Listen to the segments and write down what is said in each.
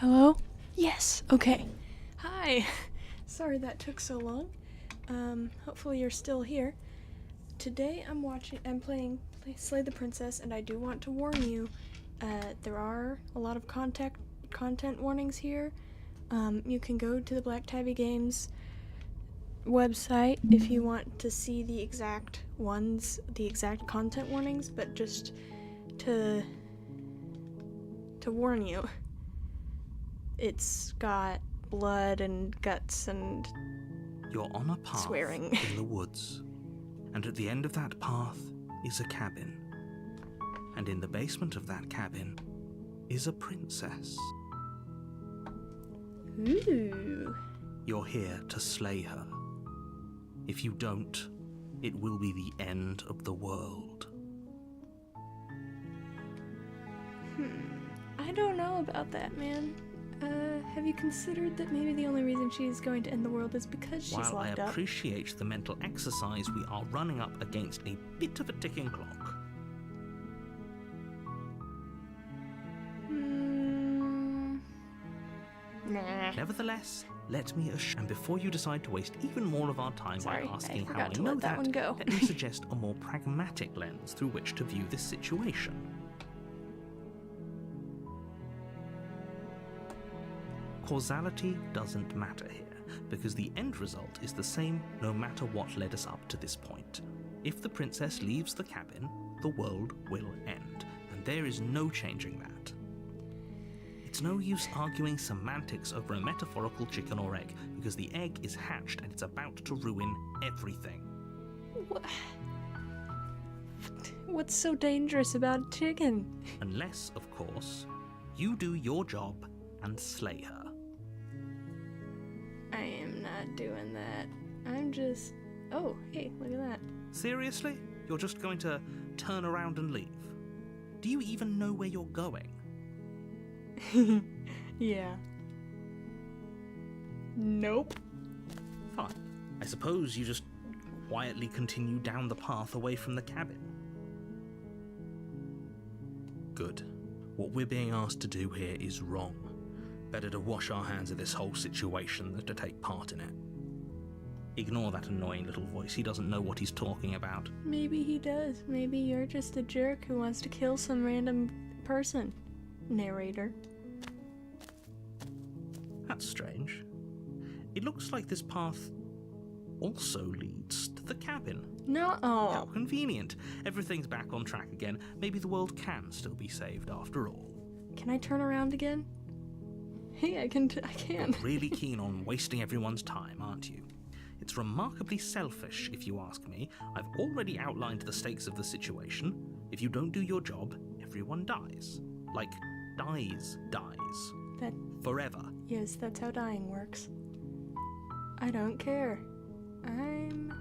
Hello? Yes, okay. Hi. Sorry that took so long. Hopefully you're still here. Today I'm playing Slay the Princess, and I do want to warn you, there are a lot of content warnings here. You can go to the Black Tabby Games website if you want to see the exact content warnings, but just to warn you, it's got blood and guts and You're on a path swearing in the woods, and at the end of that path is a cabin. And in the basement of that cabin is a princess. Ooh. You're here to slay her. If you don't, it will be the end of the world. I don't know about that, man. Have you considered that maybe the only reason she's going to end the world is because she's While I locked up? appreciate the mental exercise, we are running up against a bit of a ticking clock. Nah. Nevertheless, let me assure, and before you decide to waste even more of our time Sorry, by I asking how I forgot to know let that one go. let me suggest a more pragmatic lens through which to view this situation. Causality doesn't matter here, because the end result is the same no matter what led us up to this point. If the princess leaves the cabin, the world will end, and there is no changing that. It's no use arguing semantics over a metaphorical chicken or egg, because the egg is hatched and it's about to ruin everything. What's so dangerous about a chicken? Unless, of course, you do your job and slay her. I am not doing that. I'm just... Oh, hey, look at that. Seriously? You're just going to turn around and leave? Do you even know where you're going? Yeah. Nope. Fine. I suppose you just quietly continue down the path away from the cabin. Good. What we're being asked to do here is wrong. Better to wash our hands of this whole situation than to take part in it. Ignore that annoying little voice. He doesn't know what he's talking about. Maybe he does. Maybe you're just a jerk who wants to kill some random person. Narrator. That's strange. It looks like this path also leads to the cabin. No. How convenient. Everything's back on track again. Maybe the world can still be saved after all. Can I turn around again? Hey, I can. You're really keen on wasting everyone's time, aren't you? It's remarkably selfish, if you ask me. I've already outlined the stakes of the situation. If you don't do your job, everyone dies. Like, dies. That... Forever. Yes, that's how dying works. I don't care. I'm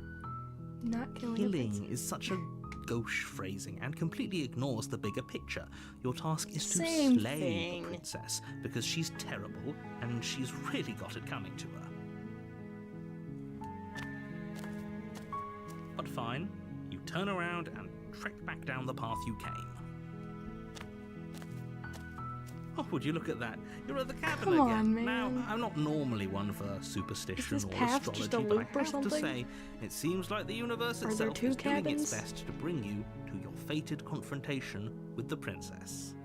not killing a Killing princess. is such a gauche phrasing and completely ignores the bigger picture. Your task is to Same slay thing. the princess, because she's terrible and she's really got it coming to her. But fine, you turn around and trek back down the path you came. Oh, would you look at that? You're at the cabin Come again. on, man. Now, I'm not normally one for superstition Is this or path astrology, just a but loop I or have to something? say, it seems like the universe Are there itself two is doing its cabins? best to bring you to your fated confrontation with the princess.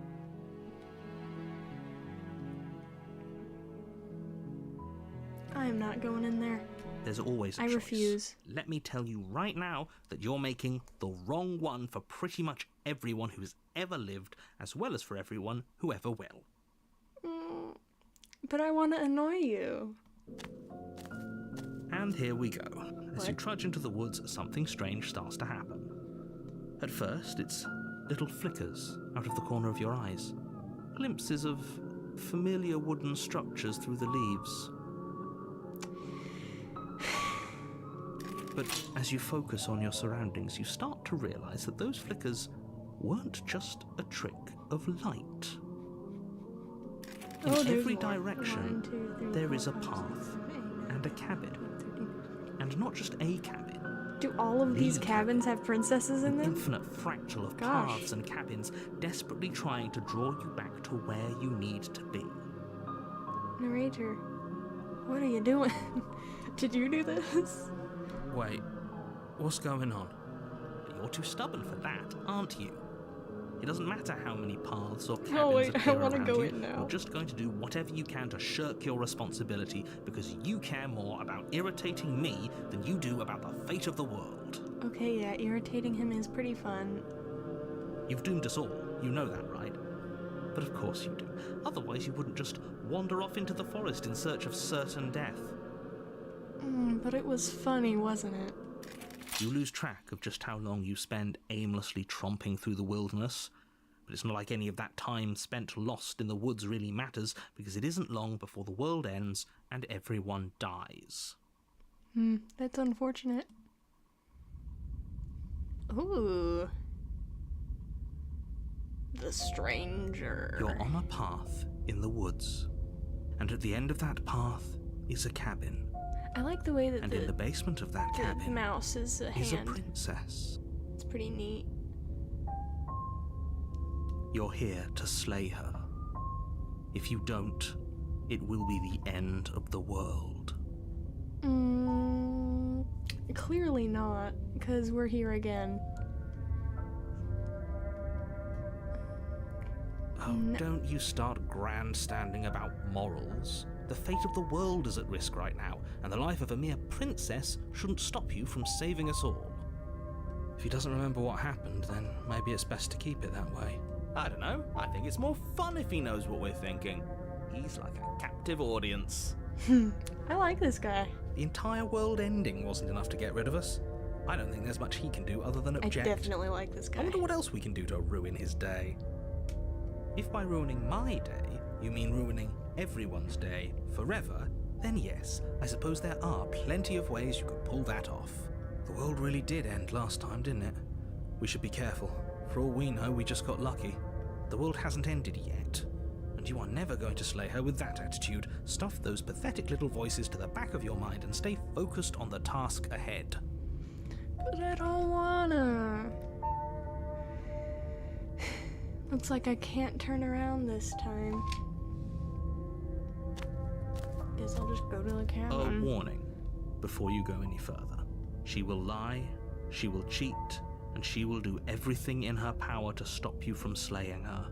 I am not going in there. There's always a I choice. refuse. Let me tell you right now that you're making the wrong one for pretty much everyone who's ever lived, as well as for everyone who ever will. But I want to annoy you. And here we go. As you What? trudge into the woods, something strange starts to happen. At first, it's little flickers out of the corner of your eyes. Glimpses of familiar wooden structures through the leaves. But as you focus on your surroundings, you start to realize that those flickers weren't just a trick of light. In Oh, there's every more. direction, 1, 2, 3, there is a 4, 5, 6, path 7, 8, 9, and a cabin. 13. And not just a cabin. Do all of these The cabins have princesses in An them? infinite fractal of Gosh. paths and cabins desperately trying to draw you back to where you need to be. Narrator, what are you doing? Did you do this? Wait, what's going on? You're too stubborn for that, aren't you? It doesn't matter how many paths or cabins Oh wait, I appear want to around go you. in now. You're just going to do whatever you can to shirk your responsibility because you care more about irritating me than you do about the fate of the world. Okay, yeah, irritating him is pretty fun. You've doomed us all. You know that, right? But of course you do. Otherwise you wouldn't just wander off into the forest in search of certain death. But it was funny, wasn't it? You lose track of just how long you spend aimlessly tromping through the wilderness. But it's not like any of that time spent lost in the woods really matters, because it isn't long before the world ends and everyone dies. That's unfortunate. Ooh. The stranger. You're on a path in the woods, and at the end of that path is a cabin. I like the way that And in the basement of that the cabin mouse is a is a hand. princess. It's pretty neat. You're here to slay her. If you don't, it will be the end of the world. Clearly not, because we're here again. Oh, don't you start grandstanding about morals. The fate of the world is at risk right now, and the life of a mere princess shouldn't stop you from saving us all. If he doesn't remember what happened, then maybe it's best to keep it that way. I don't know. I think it's more fun if he knows what we're thinking. He's like a captive audience. I like this guy. The entire world ending wasn't enough to get rid of us. I don't think there's much he can do other than object. I definitely like this guy. I wonder what else we can do to ruin his day. If by ruining my day, you mean ruining everyone's day forever, then yes, I suppose there are plenty of ways you could pull that off. The world really did end last time, didn't it? We should be careful. For all we know, we just got lucky. The world hasn't ended yet. And you are never going to slay her with that attitude. Stuff those pathetic little voices to the back of your mind and stay focused on the task ahead. But I don't wanna. Looks like I can't turn around this time. Guess I'll just go to the A cabin. warning before you go any further. She will lie, she will cheat, and she will do everything in her power to stop you from slaying her.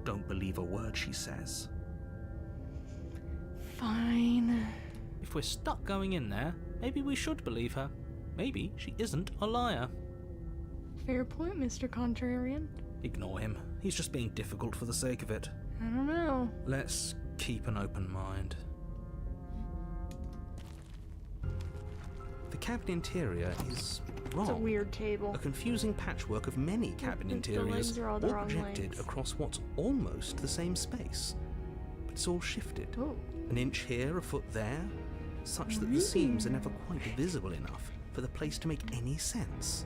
Don't believe a word she says. Fine. If we're stuck going in there, maybe we should believe her. Maybe she isn't a liar. Fair point, Mr. Contrarian. Ignore him. He's just being difficult for the sake of it. I don't know. Let's keep an open mind. The cabin interior is wrong. It's a weird table. A confusing patchwork of many cabin The interiors, legs are all the wrong projected lengths. across what's almost the same space. But it's all shifted. Oh. An inch here, a foot there, such that the seams are never quite visible enough for the place to make any sense.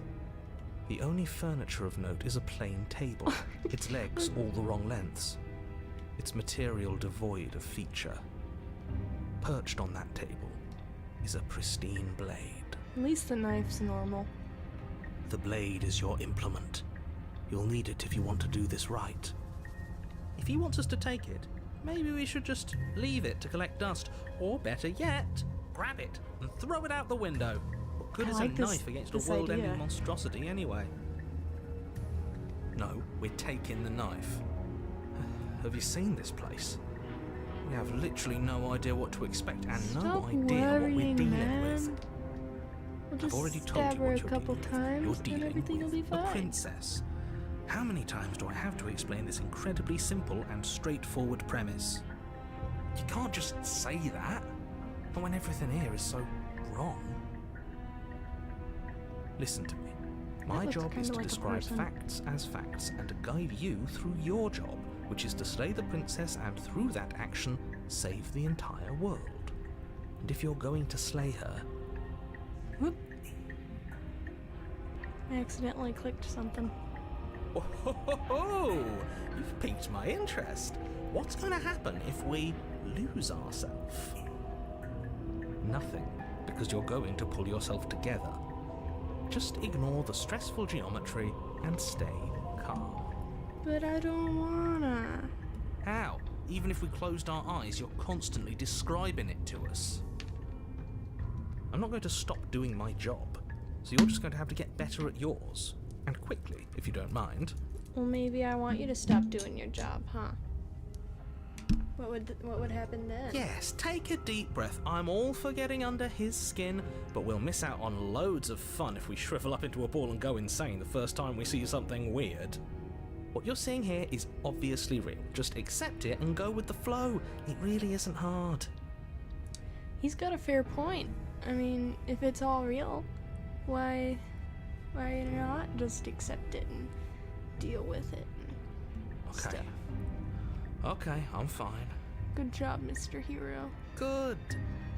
The only furniture of note is a plain table, its legs all the wrong lengths, its material devoid of feature. Perched on that table is a pristine blade. At least the knife's normal. The blade is your implement. You'll need it if you want to do this right. If he wants us to take it, maybe we should just leave it to collect dust, or better yet, grab it and throw it out the window. What good I is like a this- knife against a this world-ending idea. monstrosity anyway? No, we're taking the knife. Have you seen this place? We have literally no idea what to expect and Stop no idea what we're worrying, dealing man. with. We'll I've just already told stab you her what a you're couple dealing with. times You're and dealing everything will be with a fine. princess. How many times do I have to explain this incredibly simple and straightforward premise? You can't just say that, but when everything here is so wrong. Listen to me. My looks job is kinda to like a describe person. facts as facts and to guide you through your job, which is to slay the princess and through that action, save the entire world. And if you're going to slay her, Whoop. I accidentally clicked something. oh, you've piqued my interest. What's going to happen if we lose ourselves? Nothing, because you're going to pull yourself together. Just ignore the stressful geometry and stay calm. But I don't wanna. How? Even if we closed our eyes, you're constantly describing it to us. I'm not going to stop doing my job, so you're just going to have to get better at yours. And quickly, if you don't mind. Well, maybe I want you to stop doing your job, huh? What would happen then? Yes, take a deep breath. I'm all for getting under his skin, but we'll miss out on loads of fun if we shrivel up into a ball and go insane the first time we see something weird. What you're seeing here is obviously real. Just accept it and go with the flow. It really isn't hard. He's got a fair point. I mean, if it's all real, why not just accept it and deal with it and Okay. stuff? Okay, I'm fine. Good job, Mr. Hero. Good.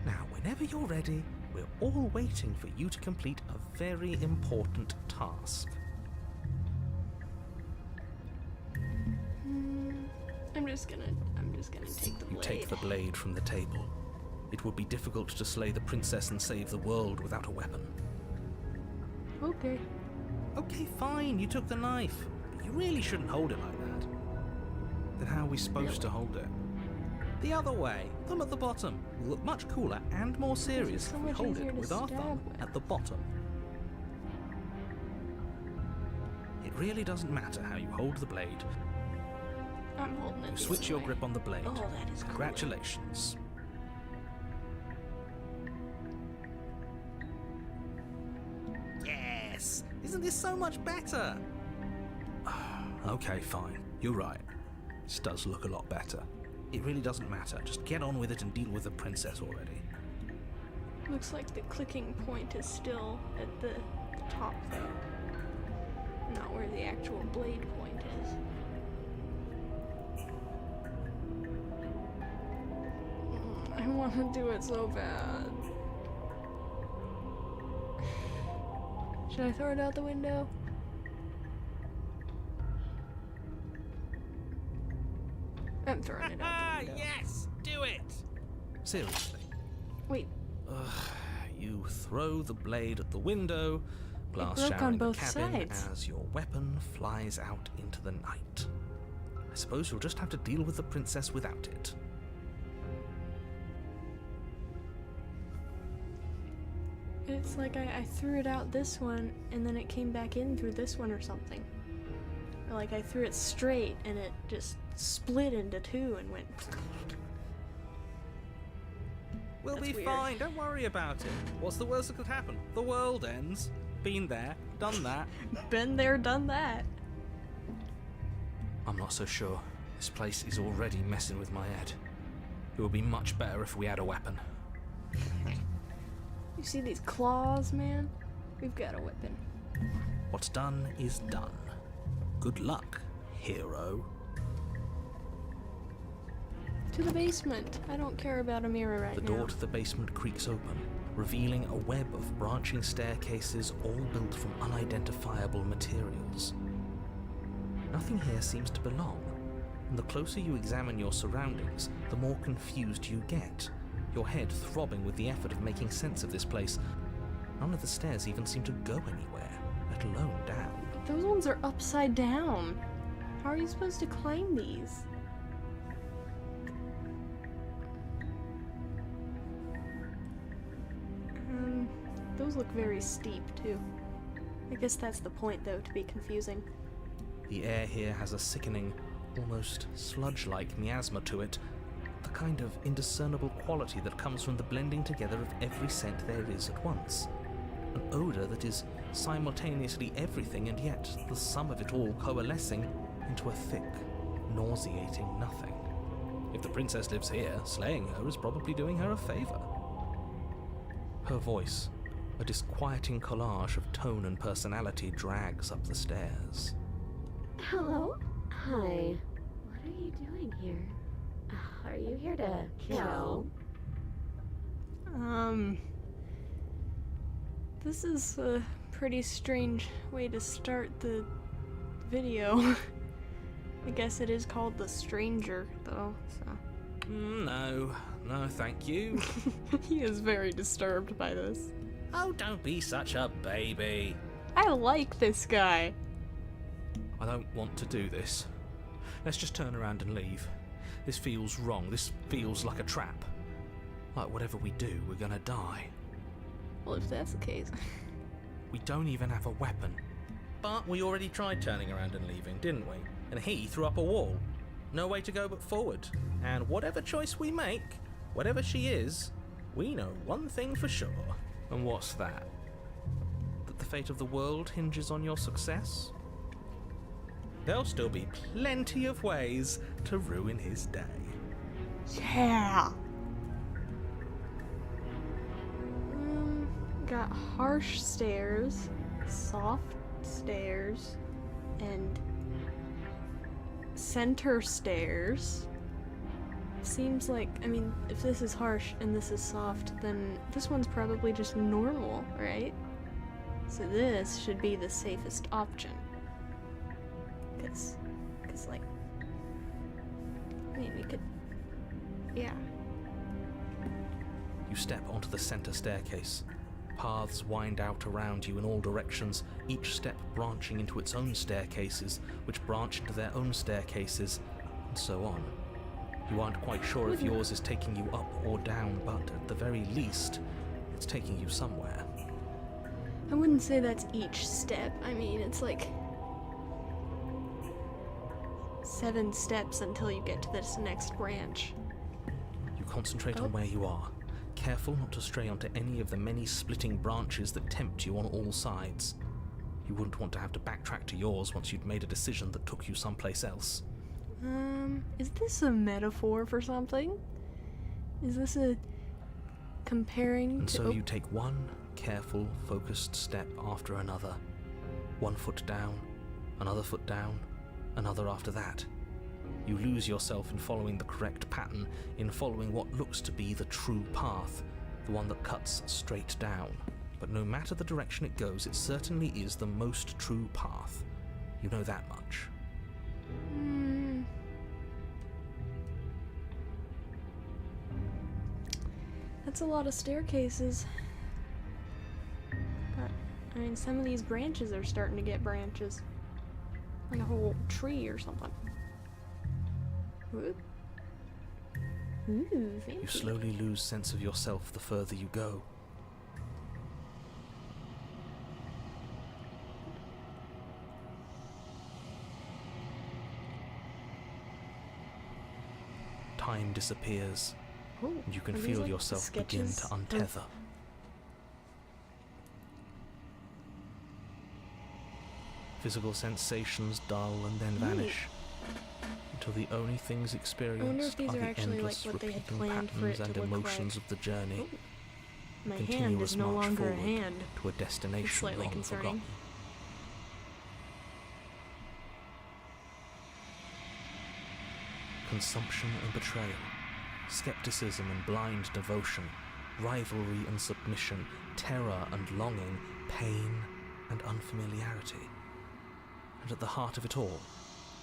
Now, whenever you're ready, we're all waiting for you to complete a very important task. I'm just gonna take the blade. You take the blade from the table. It would be difficult to slay the princess and save the world without a weapon. Okay. Okay, fine, you took the knife. But you really shouldn't hold it like that. Then how are we supposed to hold it? The other way, thumb at the bottom. Will look much cooler and more serious so if we much hold easier it to with our stab thumb with. at the bottom. It really doesn't matter how you hold the blade. I'm holding it. You this switch your way. grip on the blade. Oh, that is cool. Congratulations. Yes! Isn't this so much better? Okay, fine. You're right. This does look a lot better. It really doesn't matter. Just get on with it and deal with the princess already. Looks like the clicking point is still at the top there. Not where the actual blade point is. I want to do it so bad. Should I throw it out the window? I'm throwing it out the window. Yes! Do it! Seriously. Wait, You throw the blade at the window, glass broke showering on the both cabin sides. as your weapon flies out into the night. I suppose you'll just have to deal with the princess without it. it's like I threw it out this one and then it came back in through this one or something. Or like I threw it straight and it just split into two and went. We'll That's be weird. fine, don't worry about it. What's the worst that could happen? The world ends. Been there, done that. Been there, done that. I'm not so sure. This place is already messing with my head. It would be much better if we had a weapon. You see these claws, man? We've got a weapon. What's done is done. Good luck, hero. To the basement. I don't care about a mirror right The now. door to the basement creaks open, revealing a web of branching staircases all built from unidentifiable materials. Nothing here seems to belong, and the closer you examine your surroundings, the more confused you get, your head throbbing with the effort of making sense of this place. None of the stairs even seem to go anywhere, let alone down. Those ones are upside down. How are you supposed to climb these? Those look very steep, too. I guess that's the point, though, to be confusing. The air here has a sickening, almost sludge-like miasma to it, the kind of indiscernible quality that comes from the blending together of every scent there is at once. An odour that is simultaneously everything and yet the sum of it all coalescing into a thick, nauseating nothing. If the princess lives here, slaying her is probably doing her a favour. Her voice, a disquieting collage of tone and personality, drags up the stairs. Hello? Hi. What are you doing here? Are you here to kill? This is a pretty strange way to start the video. I guess it is called The Stranger, though, so. No, thank you. He is very disturbed by this. Oh, don't be such a baby. I like this guy. I don't want to do this. Let's just turn around and leave. This feels wrong. This feels like a trap. Like whatever we do, we're gonna die. Well, if that's the case. We don't even have a weapon. But we already tried turning around and leaving, didn't we? And he threw up a wall. No way to go but forward. And whatever choice we make, whatever she is, we know one thing for sure. And what's that? That the fate of the world hinges on your success? There'll still be plenty of ways to ruin his day. Yeah. Got harsh stairs, soft stairs, and center stairs. Seems like, I mean, if this is harsh and this is soft, then this one's probably just normal, right? So this should be the safest option. Cause like, I mean, we could, yeah. You step onto the center staircase. Paths wind out around you in all directions, each step branching into its own staircases, which branch into their own staircases, and so on. You aren't quite sure if yours is taking you up or down, but at the very least, it's taking you somewhere. I wouldn't say that's each step. I mean, it's like 7 steps until you get to this next branch. You concentrate on where you are, careful not to stray onto any of the many splitting branches that tempt you on all sides. You wouldn't want to have to backtrack to yours once you'd made a decision that took you someplace else. Is this a metaphor for something? Is this a comparing And to... so you take one careful, focused step after another. 1 foot down, another foot down, another after that. You lose yourself in following the correct pattern, in following what looks to be the true path, the one that cuts straight down. But no matter the direction it goes, it certainly is the most true path. You know that much. That's a lot of staircases. But, I mean, some of these branches are starting to get branches. Like a whole tree or something. Ooh, fancy. You slowly lose sense of yourself the further you go. Time disappears, Oh, and you can are these feel like yourself begin sketches to of- untether. Physical sensations dull and then vanish, until the only things experienced these are are the actually, like, endless what they had repeating planned for it patterns to and look emotions like. of the journey. Oh, my Continuous hand is no march longer a forward hand. to a destination slightly long concerning. forgotten. Consumption and betrayal, skepticism and blind devotion, rivalry and submission, terror and longing, pain and unfamiliarity. And at the heart of it all,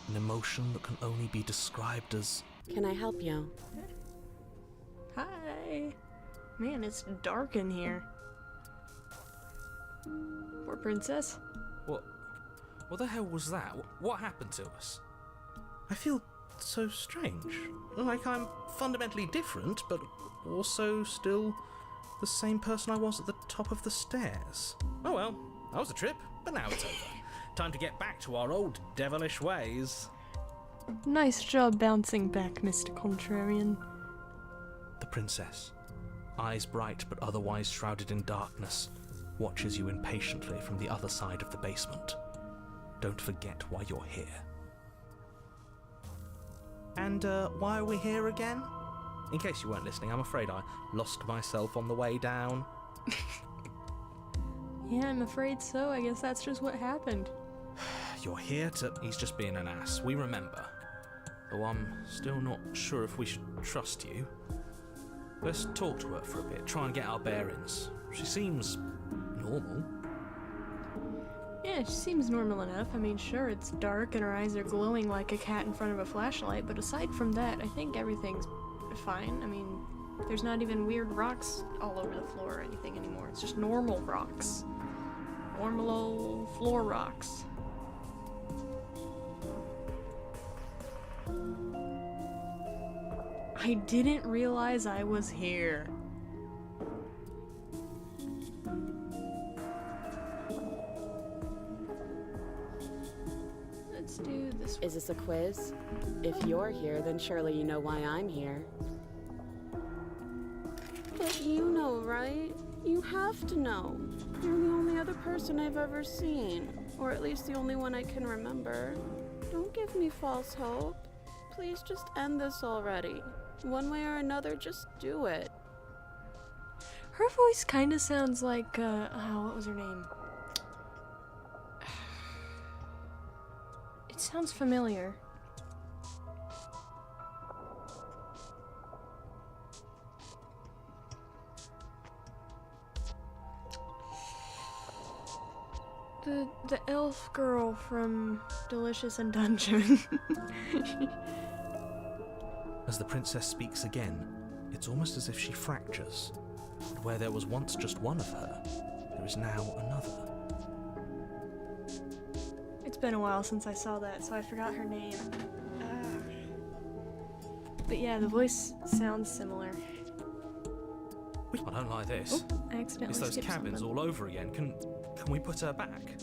an emotion that can only be described as... Can I help you? Hi. Man, it's dark in here. Poor princess. What the hell was that? What happened to us? I feel so strange. Like I'm fundamentally different, but also still the same person I was at the top of the stairs. Oh well, that was a trip, but now it's over. Time to get back to our old devilish ways. Nice job bouncing back, Mr. Contrarian. The princess, eyes bright but otherwise shrouded in darkness, watches you impatiently from the other side of the basement. Don't forget why you're here. And why are we here again? In case you weren't listening, I'm afraid I lost myself on the way down. Yeah, I'm afraid so. I guess that's just what happened. You're here to... He's just being an ass, we remember. Though I'm still not sure if we should trust you. Let's talk to her for a bit, try and get our bearings. She seems normal. Yeah, she seems normal enough. I mean, sure, it's dark and her eyes are glowing like a cat in front of a flashlight, but aside from that, I think everything's fine. I mean, there's not even weird rocks all over the floor or anything anymore. It's just normal rocks. Normal old floor rocks. I didn't realize I was here. Let's do this one. Is this a quiz? If you're here, then surely you know why I'm here. But you know, right? You have to know. You're the only other person I've ever seen. Or at least the only one I can remember. Don't give me false hope. Please just end this already. One way or another, just do it. Her voice kind of sounds like, what was her name? It sounds familiar. The elf girl from Delicious and Dungeon. As the princess speaks again, it's almost as if she fractures. And where there was once just one of her, there is now another. It's been a while since I saw that, so I forgot her name. But yeah, the voice sounds similar. I don't like this. Oh, I accidentally It's those skipped cabins something. all over again. Can we put her back?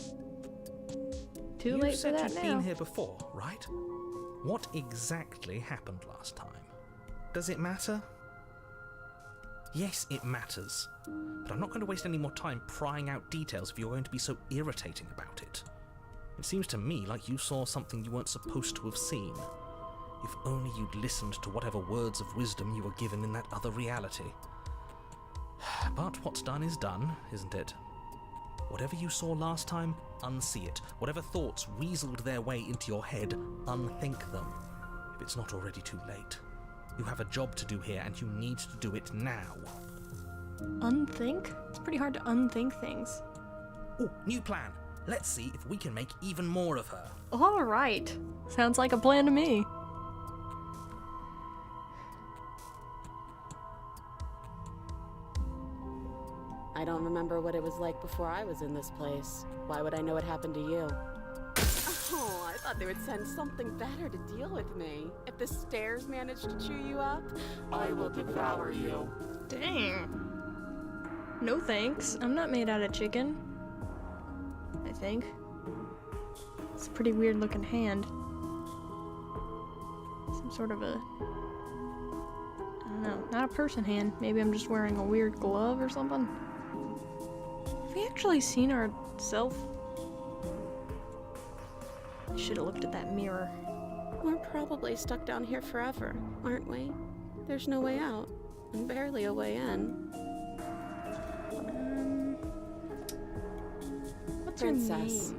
Too You late for said that you'd now. been here before, right? What exactly happened last time? Does it matter? Yes, it matters. But I'm not going to waste any more time prying out details if you're going to be so irritating about it. It seems to me like you saw something you weren't supposed to have seen. If only you'd listened to whatever words of wisdom you were given in that other reality. But what's done is done, isn't it? Whatever you saw last time, unsee it. Whatever thoughts weaseled their way into your head, unthink them. If it's not already too late. You have a job to do here, and you need to do it now. Unthink? It's pretty hard to unthink things. Oh, new plan. Let's see if we can make even more of her. Alright. Sounds like a plan to me. I don't remember what it was like before I was in this place. Why would I know what happened to you? Oh, I thought they would send something better to deal with me. If the stairs managed to chew you up, I will devour you. Dang. No thanks. I'm not made out of chicken. I think. It's a pretty weird looking hand. Some sort of a... I don't know. Not a person hand. Maybe I'm just wearing a weird glove or something. Have we actually seen ourselves? I should have looked at that mirror. we're probably stuck down here forever, aren't we? There's no way out, and barely a way in. What's her Princess.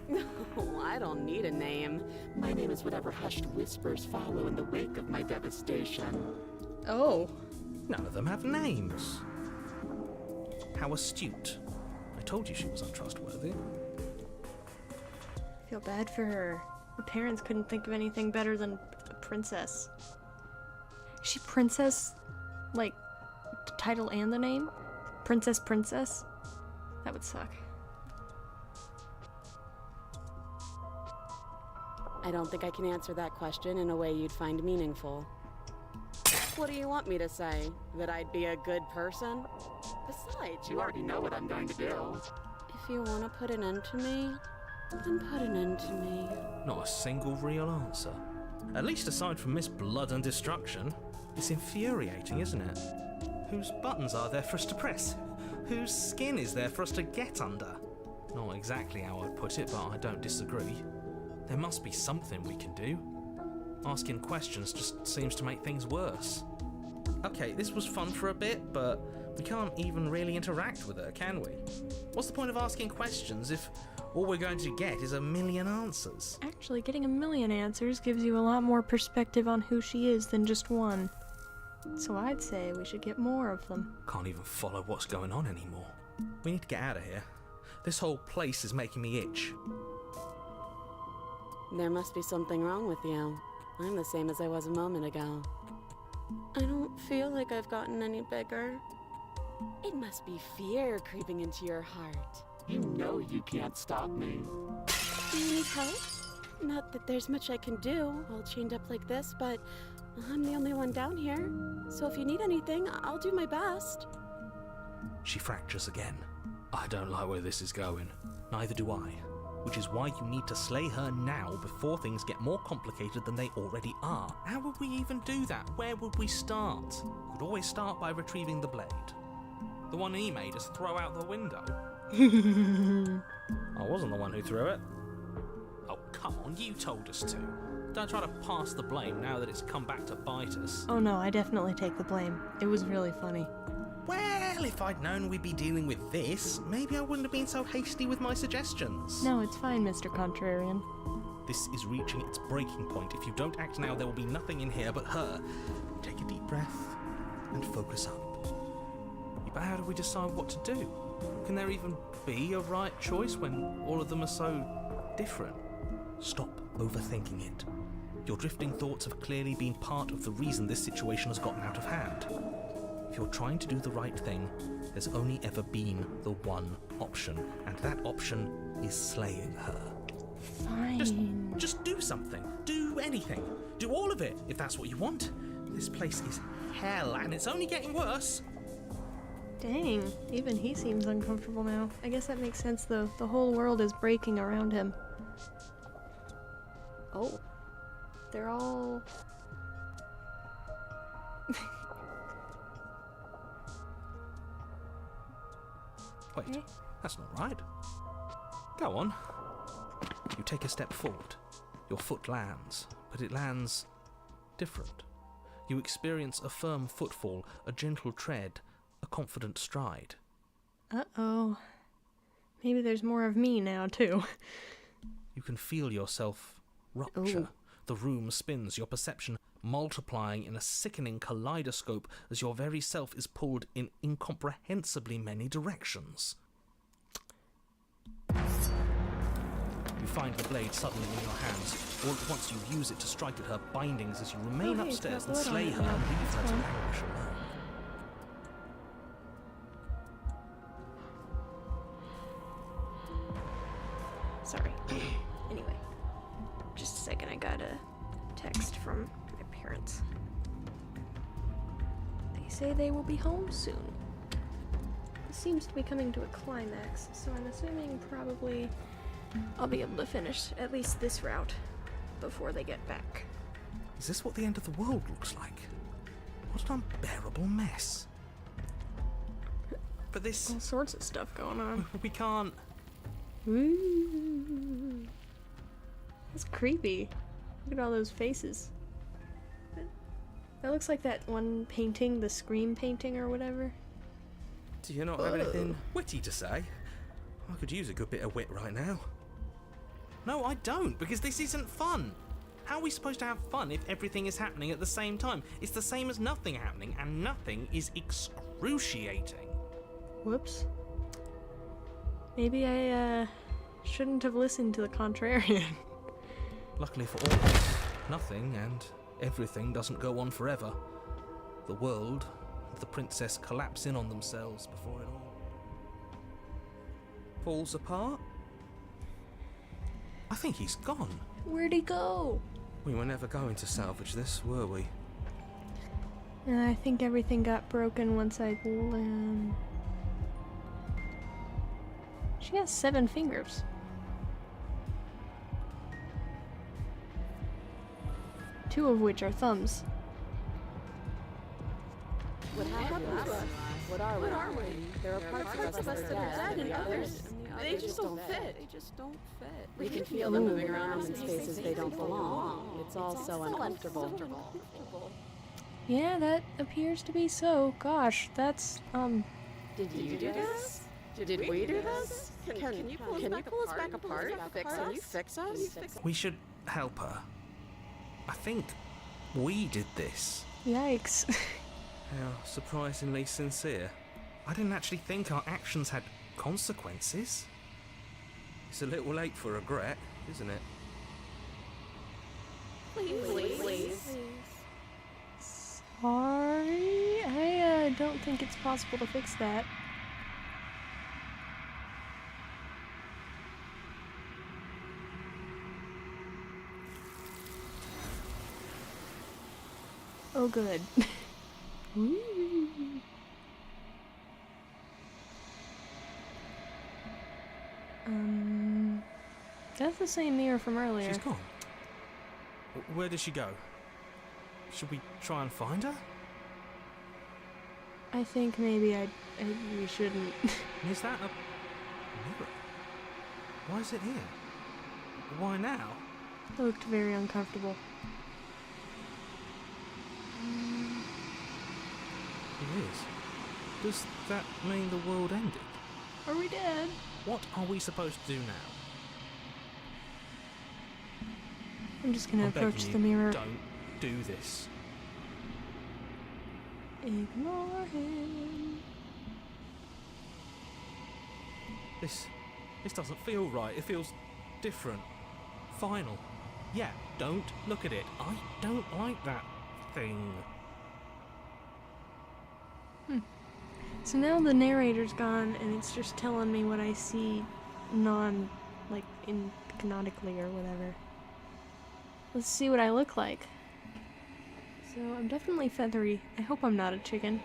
name? No, I don't need a name. My name is whatever hushed whispers follow in the wake of my devastation. Oh. None of them have names. How astute. I told you she was untrustworthy. I feel bad for her. Her parents couldn't think of anything better than a princess. Is she princess? Like, the title and the name? Princess? That would suck. I don't think I can answer that question in a way you'd find meaningful. What do you want me to say? That I'd be a good person? Besides, You already know what I'm going to do. if you want to put an end to me, then put an end to me. Not a single real answer. At least aside from Miss Blood and Destruction. It's infuriating, isn't it? Whose buttons are there for us to press? Whose skin is there for us to get under? Not exactly how I'd put it, but I don't disagree. There must be something we can do. Asking questions just seems to make things worse. Okay, this was fun for a bit, but we can't even really interact with her, can we? What's the point of asking questions if all we're going to get is a million answers? Actually, getting a million answers gives you a lot more perspective on who she is than just one. So I'd say we should get more of them. Can't even follow what's going on anymore. We need to get out of here. This whole place is making me itch. There must be something wrong with you. I'm the same as I was a moment ago. I don't feel like I've gotten any bigger. It must be fear creeping into your heart. You know you can't stop me. Do you need help? Not that there's much I can do, all chained up like this, but I'm the only one down here, so if you need anything, I'll do my best. She fractures again. I don't like where this is going. Neither do I. Which is why you need to slay her now before things get more complicated than they already are. How would we even do that? Where would we start? We could always start by retrieving the blade. The one he made us throw out the window. I wasn't the one who threw it. Oh, come on, you told us to. Don't try to pass the blame now that it's come back to bite us. Oh no, I definitely take the blame. It was really funny. Well, if I'd known we'd be dealing with this, maybe I wouldn't have been so hasty with my suggestions. No, it's fine, Mr. Contrarian. This is reaching its breaking point. If you don't act now, there will be nothing in here but her. Take a deep breath and focus up. Yeah, but how do we decide what to do? Can there even be a right choice when all of them are so different? Stop overthinking it. Your drifting thoughts have clearly been part of the reason this situation has gotten out of hand. If you're trying to do the right thing, there's only ever been the one option, and that option is slaying her. Fine. Just do something. Do anything. Do all of it, if that's what you want. This place is hell, and it's only getting worse. Dang, even he seems uncomfortable now. I guess that makes sense though. The whole world is breaking around him. Oh. They're all... Wait, Eh? that's not right. Go on. You take a step forward. Your foot lands, but it lands different. You experience a firm footfall, a gentle tread, a confident stride. Uh-oh. Maybe there's more of me now, too. You can feel yourself rupture. Ooh. The room spins, your perception multiplying in a sickening kaleidoscope as your very self is pulled in incomprehensibly many directions. You find the blade suddenly in your hands. All at once you use it to strike at her bindings as you remain Oh, hey, it's upstairs got and blood on slay it her now. and leave her That's to fine. languish alone. Sorry. Anyway. Just a second, I got a text from my parents. They say they will be home soon. This seems to be coming to a climax, so I'm assuming probably I'll be able to finish at least this route before they get back. Is this what the end of the world looks like? What an unbearable mess. But this... All sorts of stuff going on. we can't... Ooh. That's creepy. Look at all those faces. That looks like that one painting, the Scream painting or whatever. Do you not have anything witty to say? I could use a good bit of wit right now. No, I don't, because this isn't fun. How are we supposed to have fun if everything is happening at the same time? It's the same as nothing happening, and nothing is excruciating. Whoops. Maybe I shouldn't have listened to the Contrarian. Luckily for all of us, nothing and everything doesn't go on forever. The world and the princess collapse in on themselves before it all falls apart. I think he's gone. Where'd he go? We were never going to salvage this, were we? I think everything got broken once I... She has 7 fingers. Two of which are thumbs. What happened to us? What are we? There are parts of us that are dead, and others, They just don't fit. we can feel them moving around in spaces they don't belong. It's all so uncomfortable. Yeah, that appears to be so. Gosh, that's, Did you do this? Did we do this? Can you pull us back apart? Can you fix us? We should help her. I think we did this. Yikes. How surprisingly sincere. I didn't actually think our actions had consequences. It's a little late for regret, isn't it? Please. Sorry? I don't think it's possible to fix that. Oh, good. Woo. That's the same mirror from earlier. She's gone. Where did she go? Should we try and find her? I think maybe we shouldn't. Is that a mirror? Why is it here? Why now? It looked very uncomfortable. It is. Does that mean the world ended? Are we dead? What are we supposed to do now? I'm just gonna I'm approach begging the you, mirror. Don't do this. Ignore him. This doesn't feel right. It feels different. Final. Yeah, don't look at it. I don't like that thing. So now the narrator's gone, and it's just telling me what I see in canonically or whatever. Let's see what I look like. So I'm definitely feathery. I hope I'm not a chicken.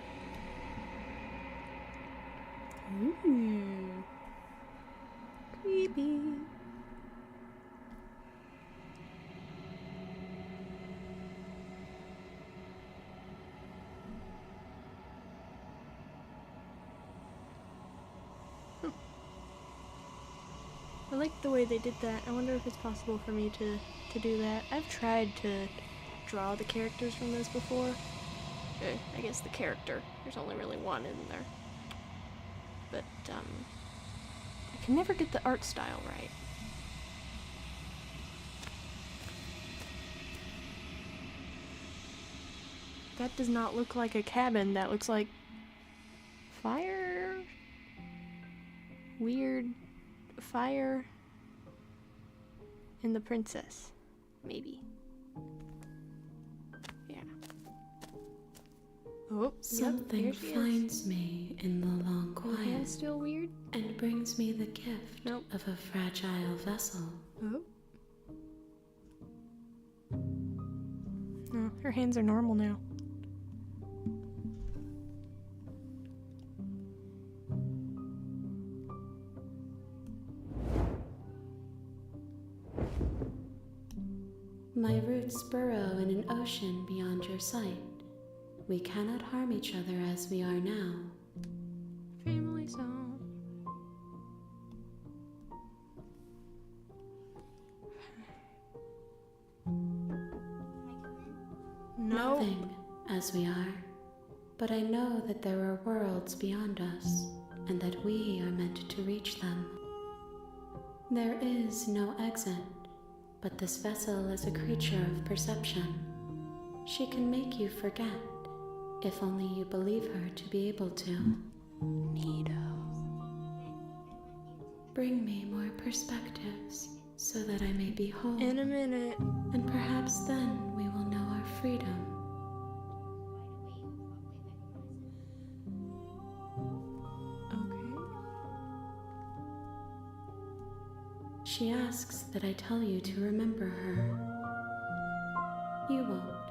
Ooh. Creepy. I like the way they did that. I wonder if it's possible for me to do that. I've tried to draw the characters from this before. I guess the character. There's only really one in there. But, I can never get the art style right. That does not look like a cabin. That looks like fire. Weird fire in the princess. Maybe. Yeah. Oh, Something yep, there she finds me in the long is. Her hand's quiet still weird. and brings me the gift Nope. of a fragile vessel. Oh. No, her hands are normal now. My roots burrow in an ocean beyond your sight. We cannot harm each other as we are now. Family song. No. Nothing as we are. But I know that there are worlds beyond us, and that we are meant to reach them. There is no exit, but this vessel is a creature of perception. She can make you forget, if only you believe her to be able to. Neato. Bring me more perspectives, so that I may be whole. In a minute. And perhaps then we will know our freedom. Okay. She asks that I tell you to remember her. You won't.